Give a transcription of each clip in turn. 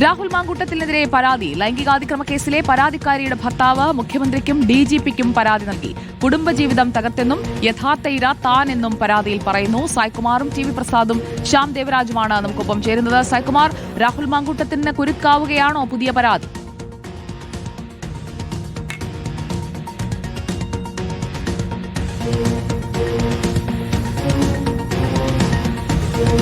രാഹുൽ മാങ്കൂട്ടത്തിനെതിരെ പരാതി. ലൈംഗികാതിക്രമ കേസിലെ പരാതിക്കാരിയുടെ ഭർത്താവ് മുഖ്യമന്ത്രിക്കും DGPക്കും പരാതി നൽകി. കുടുംബജീവിതം തകർത്തെന്നും യഥാർത്ഥ ഇര താനെന്നും പരാതിയിൽ പറയുന്നു. സായ്കുമാറും TV പ്രസാദും ശ്യാം ദേവരാജുമാണ് നമുക്കൊപ്പം ചേരുന്നത്. സായ്കുമാർ, രാഹുൽ മാങ്കൂട്ടത്തിന് കുരുക്കാവുകയാണോ പുതിയ പരാതി?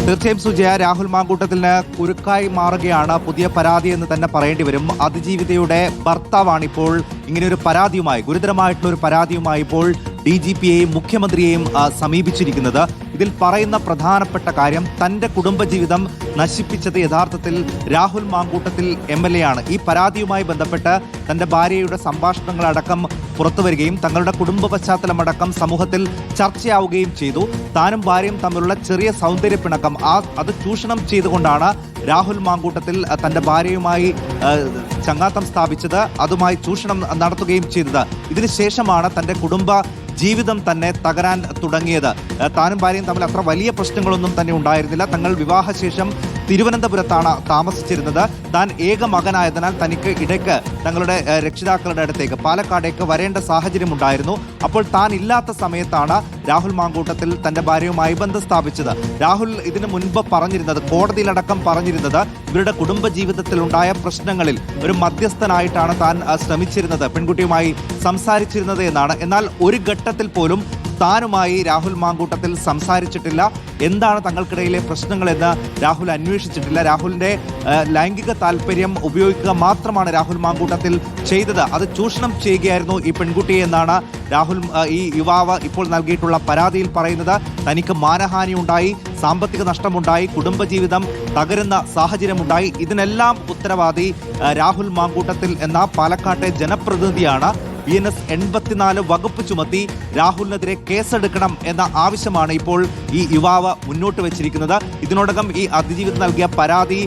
തീർച്ചയായും സുജയ, രാഹുൽ മാങ്കൂട്ടത്തിന് കുരുക്കായി മാറുകയാണ് പുതിയ പരാതി എന്ന് തന്നെ പറയേണ്ടി വരും. അതിജീവിതയുടെ ഭർത്താവാണ് ഇപ്പോൾ ഇങ്ങനെയൊരു പരാതിയുമായി, ഗുരുതരമായിട്ടുള്ള ഒരു പരാതിയുമായി ഇപ്പോൾ DGPയെയും മുഖ്യമന്ത്രിയെയും സമീപിച്ചിരിക്കുന്നത്. ഇതിൽ പറയുന്ന പ്രധാനപ്പെട്ട കാര്യം, തന്റെ കുടുംബജീവിതം നശിപ്പിച്ചത് യഥാർത്ഥത്തിൽ രാഹുൽ മാങ്കൂട്ടത്തിൽ MLA ആണ്. ഈ പരാതിയുമായി ബന്ധപ്പെട്ട് തന്റെ ഭാര്യയുടെ സംഭാഷണങ്ങളടക്കം പുറത്തുവരികയും തങ്ങളുടെ കുടുംബ പശ്ചാത്തലമടക്കം സമൂഹത്തിൽ ചർച്ചയാവുകയും ചെയ്തു. താനും ഭാര്യയും തമ്മിലുള്ള ചെറിയ സൗന്ദര്യപ്പിണക്കം അത് ചൂഷണം ചെയ്തുകൊണ്ടാണ് രാഹുൽ മാങ്കൂട്ടത്തിൽ തന്റെ ഭാര്യയുമായി ചങ്ങാത്തം സ്ഥാപിച്ചത്, അതുമായി ചൂഷണം നടത്തുകയും ചെയ്തത്. ഇതിനുശേഷമാണ് തന്റെ കുടുംബ ജീവിതം തന്നെ തകരാൻ തുടങ്ങിയത്. താനും ഭാര്യയും തമ്മിൽ അത്ര വലിയ പ്രശ്നങ്ങളൊന്നും തന്നെ ഉണ്ടായിരുന്നില്ല. തങ്ങൾ വിവാഹശേഷം തിരുവനന്തപുരത്താണ് താമസിച്ചിരുന്നത്. താൻ ഏക മകനായതിനാൽ തനിക്ക് ഇടയ്ക്ക് തങ്ങളുടെ രക്ഷിതാക്കളുടെ അടുത്തേക്ക് പാലക്കാടേക്ക് വരേണ്ട സാഹചര്യം ഉണ്ടായിരുന്നു. അപ്പോൾ താൻ ഇല്ലാത്ത സമയത്താണ് രാഹുൽ മാങ്കൂട്ടത്തിൽ തന്റെ ഭാര്യയുമായി ബന്ധം സ്ഥാപിച്ചത്. രാഹുൽ ഇതിനു മുൻപ് പറഞ്ഞിരുന്നത്, കോടതിയിലടക്കം പറഞ്ഞിരുന്നത്, ഇവരുടെ കുടുംബജീവിതത്തിൽ ഉണ്ടായ പ്രശ്നങ്ങളിൽ ഒരു മധ്യസ്ഥനായിട്ടാണ് താൻ ശ്രമിച്ചിരുന്നത്, പെൺകുട്ടിയുമായി സംസാരിച്ചിരുന്നത് എന്നാണ്. എന്നാൽ ഒരു ഘട്ടത്തിൽ പോലും താനുമായി രാഹുൽ മാങ്കൂട്ടത്തിൽ സംസാരിച്ചിട്ടില്ല. എന്താണ് തങ്ങൾക്കിടയിലെ പ്രശ്നങ്ങളെന്ന് രാഹുൽ അന്വേഷിച്ചിട്ടില്ല. രാഹുലിന്റെ ലൈംഗിക താല്പര്യം ഉപയോഗിക്കുക മാത്രമാണ് രാഹുൽ മാങ്കൂട്ടത്തിൽ ചെയ്തത്. അത് ചൂഷണം ചെയ്യുകയായിരുന്നു ഈ പെൺകുട്ടിയെ എന്നാണ് രാഹുൽ, ഈ യുവാവ് ഇപ്പോൾ നൽകിയിട്ടുള്ള പരാതിയിൽ പറയുന്നത്. തനിക്ക് മാനഹാനി ഉണ്ടായി, സാമ്പത്തിക നഷ്ടമുണ്ടായി, കുടുംബജീവിതം തകരുന്ന സാഹചര്യമുണ്ടായി. ഇതിനെല്ലാം ഉത്തരവാദി രാഹുൽ മാങ്കൂട്ടത്തിൽ എന്ന പാലക്കാട്ടെ ജനപ്രതിനിധിയാണ്. BNS 84 വകുപ്പ് ചുമത്തി രാഹുലിനെതിരെ കേസെടുക്കണം എന്ന ആവശ്യമാണ് ഇപ്പോൾ ഈ യുവാവ് മുന്നോട്ട് വെച്ചിരിക്കുന്നത്. ഇതിനോടകം ഈ അതിജീവിതം നൽകിയ പരാതി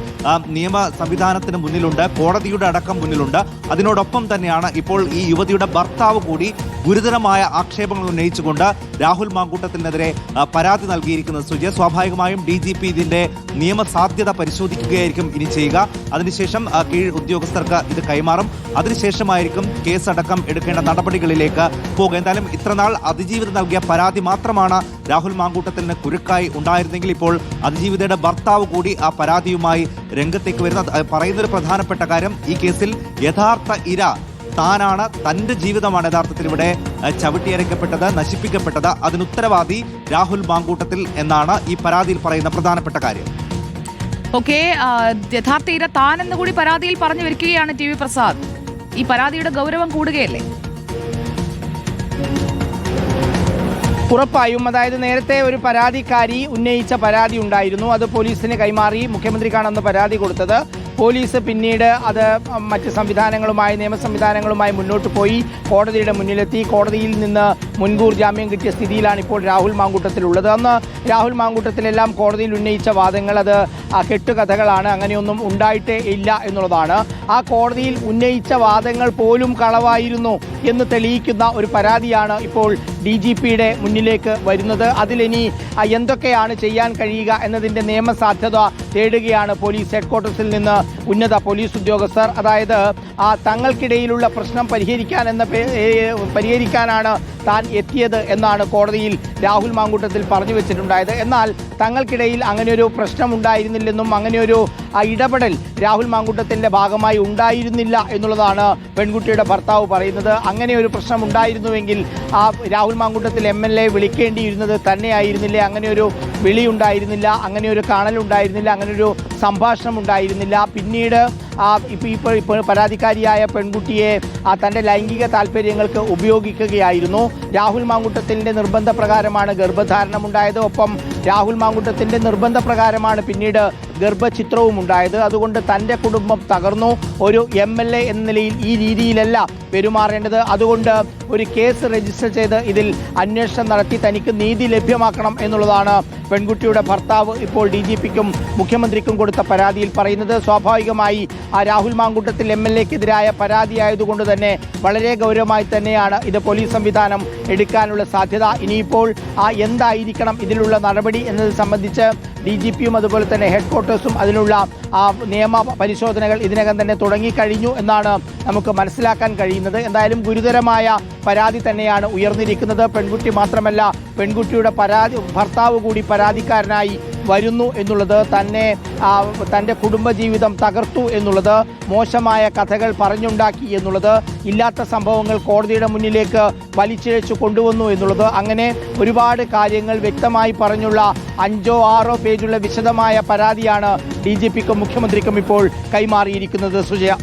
നിയമ സംവിധാനത്തിന് മുന്നിലുണ്ട്, കോടതിയുടെ അടക്കം മുന്നിലുണ്ട്. അതിനോടൊപ്പം തന്നെയാണ് ഇപ്പോൾ ഈ യുവതിയുടെ ഭർത്താവ് കൂടി ഗുരുതരമായ ആക്ഷേപങ്ങൾ ഉന്നയിച്ചുകൊണ്ട് രാഹുൽ മാങ്കൂട്ടത്തിനെതിരെ പരാതി നൽകിയിരിക്കുന്നത്. സുജയ, സ്വാഭാവികമായും DGP ഇതിന്റെ നിയമസാധ്യത പരിശോധിക്കുകയായിരിക്കും ഇനി ചെയ്യുക. അതിനുശേഷം കീഴ് ഉദ്യോഗസ്ഥർക്ക് ഇത് കൈമാറും. അതിനുശേഷമായിരിക്കും കേസടക്കം എടുക്കേണ്ട നടപടികളിലേക്ക് പോകുക. എന്തായാലും ഇത്രനാൾ അതിജീവിത നൽകിയ പരാതി മാത്രമാണ് രാഹുൽ മാങ്കൂട്ടത്തിന് കുരുക്കായി ഉണ്ടായിരുന്നെങ്കിൽ ഇപ്പോൾ അതിജീവിതയുടെ ഭർത്താവ് കൂടി ആ പരാതിയുമായി രംഗത്തേക്ക് വരുന്നത്. പറയുന്നൊരു പ്രധാനപ്പെട്ട കാര്യം, ഈ കേസിൽ യഥാർത്ഥ ഇര താനാണ്, തന്റെ ജീവിതമാണ് യഥാർത്ഥത്തിൽ ഇവിടെ ചവിട്ടിയരയ്ക്കപ്പെട്ടത്, നശിപ്പിക്കപ്പെട്ടത്. അതിനുത്തരവാദി രാഹുൽ മാങ്കൂട്ടത്തിൽ എന്നാണ് ഈ പരാതിയിൽ പറയുന്ന പ്രധാനപ്പെട്ട കാര്യം. ഓക്കെ, യഥാർത്ഥ ഇര താനെന്ന് കൂടി പരാതിയിൽ പറഞ്ഞു വരികയാണ് TV പ്രസാദ്. ഈ പരാതിയുടെ ഗൗരവം കൂടുകയല്ലേ? ഉറപ്പായും. അതായത് നേരത്തെ ഒരു പരാതിക്കാരി ഉന്നയിച്ച പരാതി ഉണ്ടായിരുന്നു. അത് പോലീസിന് കൈമാറി. മുഖ്യമന്ത്രിക്കാണ് അന്ന് പരാതി കൊടുത്തത്. പോലീസ് പിന്നീട് അത് മറ്റ് സംവിധാനങ്ങളുമായി, നിയമ സംവിധാനങ്ങളുമായി മുന്നോട്ട് പോയി കോടതിയുടെ മുന്നിലെത്തി. കോടതിയിൽ നിന്ന് മുൻകൂർ ജാമ്യം കിട്ടിയ സ്ഥിതിയിലാണ് ഇപ്പോൾ രാഹുൽ മാങ്കൂട്ടത്തിലുള്ളത്. അന്ന് രാഹുൽ മാങ്കൂട്ടത്തിലെല്ലാം കോടതിയിൽ ഉന്നയിച്ച വാദങ്ങൾ അത് കെട്ടുകഥകളാണ്, അങ്ങനെയൊന്നും ഉണ്ടായിട്ടേ ഇല്ല എന്നുള്ളതാണ്. ആ കോടതിയിൽ ഉന്നയിച്ച വാദങ്ങൾ പോലും കളവായിരുന്നു എന്ന് തെളിയിക്കുന്ന ഒരു പരാതിയാണ് ഇപ്പോൾ DGPയുടെ മുന്നിലേക്ക് വരുന്നത്. അതിലിനി എന്തൊക്കെയാണ് ചെയ്യാൻ കഴിയുക എന്നതിൻ്റെ നിയമസാധ്യത തേടുകയാണ് പോലീസ് ഹെഡ്ക്വാർട്ടേഴ്സിൽ നിന്ന് ഉന്നത പോലീസ് ഉദ്യോഗസ്ഥർ. അതായത് തങ്ങൾക്കിടയിലുള്ള പ്രശ്നം പരിഹരിക്കാനാണ് താൻ എത്തിയത് എന്നാണ് കോടതിയിൽ രാഹുൽ മാങ്കൂട്ടത്തിൽ പറഞ്ഞു വെച്ചിട്ടുണ്ടായത്. എന്നാൽ തങ്ങൾക്കിടയിൽ അങ്ങനെയൊരു പ്രശ്നം ഉണ്ടായിരുന്നില്ലെന്നും അങ്ങനെയൊരു ഇടപെടൽ രാഹുൽ മാങ്കൂട്ടത്തിൻ്റെ ഭാഗമായി ഉണ്ടായിരുന്നില്ല എന്നുള്ളതാണ് പെൺകുട്ടിയുടെ ഭർത്താവ് പറയുന്നത്. അങ്ങനെ ഒരു പ്രശ്നം ഉണ്ടായിരുന്നുവെങ്കിൽ ആ രാഹുൽ മാങ്കൂട്ടത്തിൽ MLA വിളിക്കേണ്ടിയിരുന്നത് തന്നെയായിരുന്നില്ല. അങ്ങനെയൊരു വിളി ഉണ്ടായിരുന്നില്ല, അങ്ങനെയൊരു കാണലുണ്ടായിരുന്നില്ല, അങ്ങനെയൊരു സംഭാഷണം ഉണ്ടായിരുന്നില്ല. പിന്നീട് ഇപ്പോൾ പരാതിക്കാരിയായ പെൺകുട്ടിയെ തൻ്റെ ലൈംഗിക താല്പര്യങ്ങൾക്ക് ഉപയോഗിക്കുകയായിരുന്നു. രാഹുൽ മാങ്കൂട്ടത്തിൻ്റെ നിർബന്ധപ്രകാരമാണ് ഗർഭധാരണമുണ്ടായത്. ഒപ്പം രാഹുൽ മാങ്കൂട്ടത്തിൻ്റെ നിർബന്ധപ്രകാരമാണ് പിന്നീട് ഗർഭചിത്രവും ഉണ്ടായത്. അതുകൊണ്ട് തൻ്റെ കുടുംബം തകർന്നു. ഒരു MLA എന്ന നിലയിൽ ഈ രീതിയിലല്ല പെരുമാറേണ്ടത്. അതുകൊണ്ട് ഒരു കേസ് രജിസ്റ്റർ ചെയ്ത് ഇതിൽ അന്വേഷണം നടത്തി തനിക്ക് നീതി ലഭ്യമാക്കണം എന്നുള്ളതാണ് പെൺകുട്ടിയുടെ ഭർത്താവ് ഇപ്പോൾ DGPക്കും മുഖ്യമന്ത്രിക്കും കൊടുത്ത പരാതിയിൽ പറയുന്നത്. സ്വാഭാവികമായി രാഹുൽ മാങ്കൂട്ടത്തിൽ MLAക്കെതിരായ പരാതിയായതുകൊണ്ട് തന്നെ വളരെ ഗൗരവമായി തന്നെയാണ് ഇത് പോലീസ് സംവിധാനം എടുക്കാനുള്ള സാധ്യത. ഇനിയിപ്പോൾ എന്തായിരിക്കണം ഇതിലുള്ള നടപടി എന്നത് സംബന്ധിച്ച് DGPയും അതുപോലെ തന്നെ ഹെഡ്ക്വാർട്ടേഴ്സും അതിനുള്ള നിയമ പരിശോധനകൾ ഇതിനകം തന്നെ തുടങ്ങിക്കഴിഞ്ഞു എന്നാണ് നമുക്ക് മനസ്സിലാക്കാൻ കഴിയുന്നത്. എന്തായാലും ഗുരുതരമായ പരാതി തന്നെയാണ് ഉയർന്നിരിക്കുന്നത്. പെൺകുട്ടി മാത്രമല്ല, പെൺകുട്ടിയുടെ ഭർത്താവ് കൂടി പരാതിക്കാരനായി വരുന്നു എന്നുള്ളത്, തൻ്റെ കുടുംബജീവിതം തകർത്തു എന്നുള്ളത്, മോശമായ കഥകൾ പറഞ്ഞുണ്ടാക്കി എന്നുള്ളത്, ഇല്ലാത്ത സംഭവങ്ങൾ കോടതിയുടെ മുന്നിലേക്ക് വലിച്ചിഴച്ചു കൊണ്ടുവന്നു എന്നുള്ളത്, അങ്ങനെ ഒരുപാട് കാര്യങ്ങൾ വ്യക്തമായി പറഞ്ഞുള്ള 5 or 6 പേജുള്ള വിശദമായ പരാതിയാണ് DGPക്കും മുഖ്യമന്ത്രിക്കും ഇപ്പോൾ കൈമാറിയിരിക്കുന്നത്. സുജയ.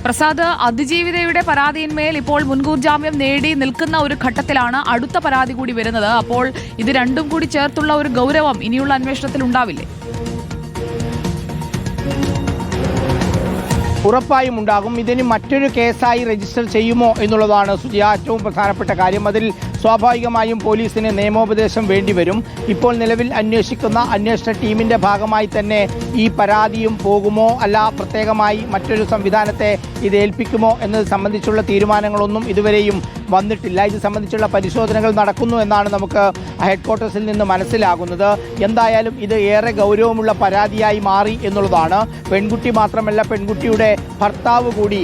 പ്രസാദ്, അതിജീവിതയുടെ പരാതിയിന്മേൽ ഇപ്പോൾ മുൻകൂർ ജാമ്യം നേടി നിൽക്കുന്ന ഒരു ഘട്ടത്തിലാണ് അടുത്ത പരാതി കൂടി വരുന്നത്. അപ്പോൾ ഇത് രണ്ടും കൂടി ചേർത്തുള്ള ഒരു ഗൗരവം ഇനിയുള്ള അന്വേഷണത്തിൽ ഉണ്ടാവില്ലേ? ഉറപ്പായും ഉണ്ടാകും. ഇതിന് മറ്റൊരു കേസായി രജിസ്റ്റർ ചെയ്യുമോ എന്നുള്ളതാണ് സുജിയ ഏറ്റവും പ്രധാനപ്പെട്ട കാര്യം. അതിൽ സ്വാഭാവികമായും പോലീസിന് നിയമോപദേശം വേണ്ടിവരും. ഇപ്പോൾ നിലവിൽ അന്വേഷിക്കുന്ന അന്വേഷണ ടീമിൻ്റെ ഭാഗമായി തന്നെ ഈ പരാതിയും പോകുമോ, അല്ല പ്രത്യേകമായി മറ്റൊരു സംവിധാനത്തെ ഇത് ഏൽപ്പിക്കുമോ എന്നത് സംബന്ധിച്ചുള്ള തീരുമാനങ്ങളൊന്നും ഇതുവരെയും വന്നിട്ടില്ല. ഇത് സംബന്ധിച്ചുള്ള പരിശോധനകൾ നടക്കുന്നു എന്നാണ് നമുക്ക് ഹെഡ്ക്വാർട്ടേഴ്സിൽ നിന്ന് മനസ്സിലാകുന്നത്. എന്തായാലും ഇത് ഏറെ ഗൗരവമുള്ള പരാതിയായി മാറി എന്നുള്ളതാണ്. പെൺകുട്ടി മാത്രമല്ല, പെൺകുട്ടിയുടെ ഭർത്താവ് കൂടി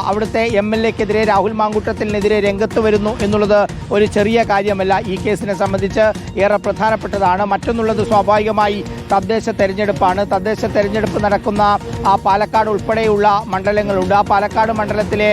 അവിടുത്തെ MLAക്കെതിരെ, രാഹുൽ മാങ്കൂട്ടത്തിനെതിരെ രംഗത്ത് വരുന്നു എന്നുള്ളത് ഒരു ചെറിയ കാര്യമല്ല. ഈ കേസിനെ സംബന്ധിച്ച് ഏറെ പ്രധാനപ്പെട്ടതാണ്. മറ്റൊന്നുള്ളത് സ്വാഭാവികമായി തദ്ദേശ തെരഞ്ഞെടുപ്പാണ്. തദ്ദേശ തെരഞ്ഞെടുപ്പ് നടക്കുന്ന പാലക്കാട് ഉൾപ്പെടെയുള്ള മണ്ഡലങ്ങളുണ്ട്. ആ പാലക്കാട് മണ്ഡലത്തിലെ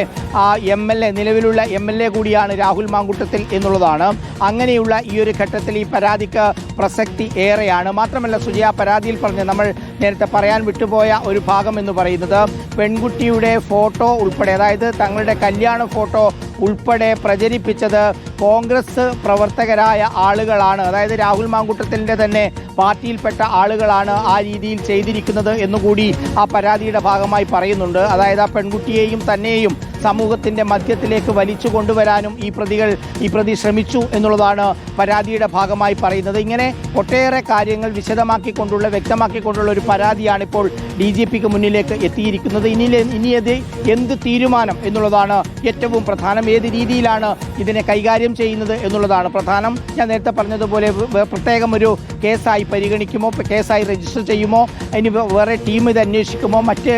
നിലവിലുള്ള MLA കൂടിയാണ് രാഹുൽ മാങ്കൂട്ടത്തിൽ എന്നുള്ളതാണ്. അങ്ങനെയുള്ള ഈ ഒരു ഘട്ടത്തിൽ ഈ പരാതിക്ക് പ്രസക്തി ഏറെയാണ്. മാത്രമല്ല സുജയ, പരാതിയിൽ പറഞ്ഞ് നമ്മൾ നേരത്തെ പറയാൻ വിട്ടുപോയ ഒരു ഭാഗം എന്ന് പറയുന്നത് പെൺകുട്ടിയുടെ ഫോട്ടോ ഉൾപ്പെടെ, അതായത് തങ്ങളുടെ കല്യാണ ഫോട്ടോ ഉൾപ്പെടെ പ്രചരിപ്പിച്ചത് കോൺഗ്രസ് പ്രവർത്തകരായ ആളുകളാണ്. അതായത് രാഹുൽ മാങ്കൂട്ടത്തിൻ്റെ തന്നെ പാർട്ടിയിൽപ്പെട്ട ആളുകളാണ് ആ രീതിയിൽ ചെയ്തിരിക്കുന്നത് എന്നുകൂടി ആ പരാതിയുടെ ഭാഗമായി പറയുന്നുണ്ട്. അതായത് ആ പെൺകുട്ടിയെയും തന്നെയും സമൂഹത്തിൻ്റെ മധ്യത്തിലേക്ക് വലിച്ചു കൊണ്ടുവരാനും ഈ പ്രതി ശ്രമിച്ചു എന്നുള്ളതാണ് പരാതിയുടെ ഭാഗമായി പറയുന്നത്. ഇങ്ങനെ ഒട്ടേറെ കാര്യങ്ങൾ വ്യക്തമാക്കിക്കൊണ്ടുള്ള ഒരു പരാതിയാണ് ഇപ്പോൾ DGPക്ക് മുന്നിലേക്ക് എത്തിയിരിക്കുന്നത്. ഇനി എന്ത് തീരുമാനം എന്നുള്ളതാണ് ഏറ്റവും പ്രധാനം. ഏത് രീതിയിലാണ് ഇതിനെ കൈകാര്യം ചെയ്യുന്നത് എന്നുള്ളതാണ് പ്രധാനം. ഞാൻ നേരത്തെ പറഞ്ഞതുപോലെ പ്രത്യേകം ഒരു കേസായി പരിഗണിക്കുമോ, കേസായി രജിസ്റ്റർ ചെയ്യുമോ, ഇനി വേറെ ടീം ഇത് അന്വേഷിക്കുമോ, മറ്റ്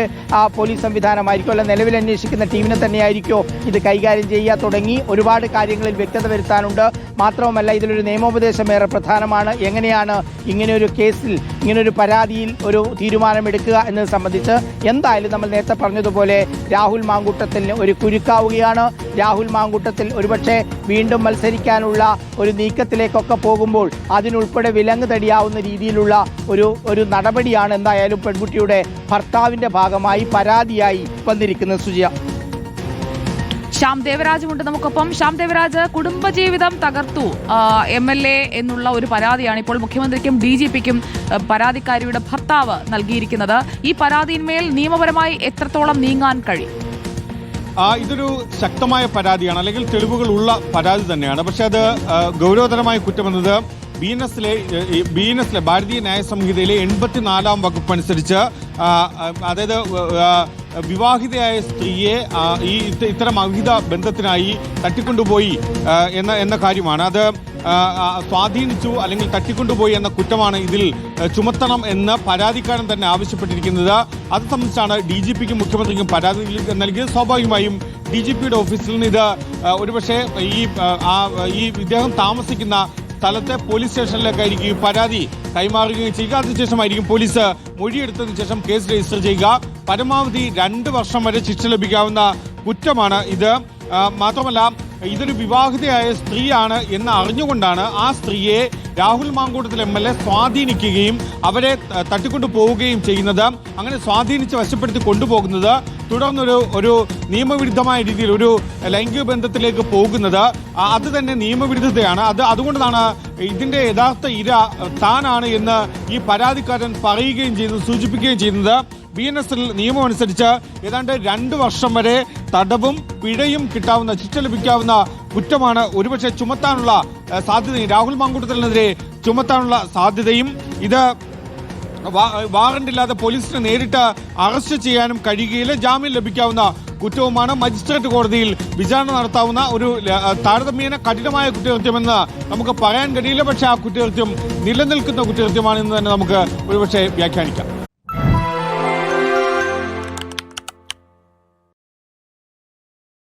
പോലീസ് സംവിധാനമായിരിക്കും, അല്ല നിലവിൽ അന്വേഷിക്കുന്ന ടീമിനെ തന്നെയായിരിക്കോ ഇത് കൈകാര്യം ചെയ്യുക, തുടങ്ങി ഒരുപാട് കാര്യങ്ങളിൽ വ്യക്തത വരുത്താനുണ്ട്. മാത്രവുമല്ല ഇതിലൊരു നിയമോപദേശം ഏറെ പ്രധാനമാണ്. എങ്ങനെയാണ് ഇങ്ങനെയൊരു കേസിൽ, ഇങ്ങനെയൊരു പരാതിയിൽ ഒരു തീരുമാനമെടുക്കുക എന്നത് സംബന്ധിച്ച്. എന്തായാലും നമ്മൾ നേരത്തെ പറഞ്ഞതുപോലെ രാഹുൽ മാങ്കൂട്ടത്തിന് ഒരു കുരുക്കാവുകയാണ്. രാഹുൽ മാങ്കൂട്ടത്തിൽ ഒരുപക്ഷെ വീണ്ടും മത്സരിക്കാനുള്ള ഒരു നീക്കത്തിലേക്കൊക്കെ പോകുമ്പോൾ അതിനുൾപ്പെടെ വിലങ്ങ് തടിയാവുന്ന രീതിയിലുള്ള ഒരു നടപടിയാണ് എന്തായാലും പെൺകുട്ടിയുടെ ഭർത്താവിൻ്റെ ഭാഗമായി പരാതിയായി വന്നിരിക്കുന്നത്. സുജിയ. ശ്യാം ദേവരാജുമുണ്ട് നമുക്കൊപ്പം. ശ്യാം ദേവരാജ്, കുടുംബജീവിതം തകർത്തു MLA എന്നുള്ള ഒരു പരാതിയാണ് ഇപ്പോൾ മുഖ്യമന്ത്രിക്കും DGPക്കും പരാതിക്കാരിയുടെ ഭർത്താവ് നൽകിയിരിക്കുന്നത്. ഈ പരാതിയിന്മേൽ നിയമപരമായി എത്രത്തോളം നീങ്ങാൻ കഴിയും? ഇതൊരു ശക്തമായ പരാതിയാണ്, അല്ലെങ്കിൽ തെളിവുകൾ ഉള്ള പരാതി തന്നെയാണ്. പക്ഷെ അത് ഗൗരവതരമായ കുറ്റമെന്നത് BNSലെ ഭാരതീയ ന്യായ സംഹിതയിലെ 84-ാം വകുപ്പ് അനുസരിച്ച്, അതായത് വിവാഹിതയായ സ്ത്രീയെ ഇത്തരം അവിഹിത ബന്ധത്തിനായി തട്ടിക്കൊണ്ടുപോയി എന്ന കാര്യമാണ്. അത് സ്വാധീനിച്ചു അല്ലെങ്കിൽ തട്ടിക്കൊണ്ടുപോയി എന്ന കുറ്റമാണ് ഇതിൽ ചുമത്തണം എന്ന് പരാതിക്കാരൻ തന്നെ ആവശ്യപ്പെട്ടിരിക്കുന്നത്. അത് സംബന്ധിച്ചാണ് DGPക്കും മുഖ്യമന്ത്രിക്കും പരാതി നൽകിയത്. സ്വാഭാവികമായും DGPയുടെ ഓഫീസിൽ നിന്ന് ഇത് ഒരുപക്ഷെ ഈ ഇദ്ദേഹം താമസിക്കുന്ന സ്ഥലത്തെ പോലീസ് സ്റ്റേഷനിലേക്കായിരിക്കും ഈ പരാതി കൈമാറുകയും ചെയ്യുക. അതിനുശേഷമായിരിക്കും പോലീസ് മൊഴിയെടുത്തതിനു ശേഷം കേസ് രജിസ്റ്റർ ചെയ്യുക. പരമാവധി 2 വർഷം വരെ ശിക്ഷ ലഭിക്കാവുന്ന കുറ്റമാണ് ഇത്. മാത്രമല്ല ഇതൊരു വിവാഹിതയായ സ്ത്രീയാണ് എന്ന് അറിഞ്ഞുകൊണ്ടാണ് ആ സ്ത്രീയെ രാഹുൽ മാങ്കൂട്ടത്തിൽ MLA സ്വാധീനിക്കുകയും അവരെ തട്ടിക്കൊണ്ടു പോവുകയും ചെയ്യുന്നത്. അങ്ങനെ സ്വാധീനിച്ച് വശപ്പെടുത്തി കൊണ്ടുപോകുന്നത്, തുടർന്നൊരു നിയമവിരുദ്ധമായ രീതിയിൽ ഒരു ലൈംഗിക ബന്ധത്തിലേക്ക് പോകുന്നത്, അത് തന്നെ നിയമവിരുദ്ധതയാണ്. അതുകൊണ്ടാണ് ഇതിന്റെ യഥാർത്ഥ ഇര താനാണ് എന്ന് ഈ പരാതിക്കാരൻ പറയുകയും ചെയ്യുന്നത്, സൂചിപ്പിക്കുകയും ചെയ്യുന്നത്. BNS നിയമം അനുസരിച്ച് ഏതാണ്ട് 2 വർഷം വരെ തടവും പിഴയും കിട്ടാവുന്ന, ശിക്ഷ ലഭിക്കാവുന്ന കുറ്റമാണ് ഒരുപക്ഷെ ചുമത്താനുള്ള സാധ്യതയും, രാഹുൽ മാങ്കൂട്ടത്തിനെതിരെ ചുമത്താനുള്ള സാധ്യതയും. ഇത് വാറന്റ് ഇല്ലാതെ പോലീസിന് നേരിട്ട് അറസ്റ്റ് ചെയ്യാനും കഴിയുകയില്ല. ജാമ്യം ലഭിക്കാവുന്ന കുറ്റവുമാണ്. മജിസ്ട്രേറ്റ് കോടതിയിൽ വിചാരണ നടത്താവുന്ന ഒരു താരതമ്യേന കഠിനമായ കുറ്റകൃത്യമെന്ന് നമുക്ക് പറയാൻ കഴിയില്ല. പക്ഷേ ആ കുറ്റകൃത്യം നിലനിൽക്കുന്ന കുറ്റകൃത്യമാണെന്ന് തന്നെ നമുക്ക് ഒരുപക്ഷെ വ്യാഖ്യാനിക്കാം.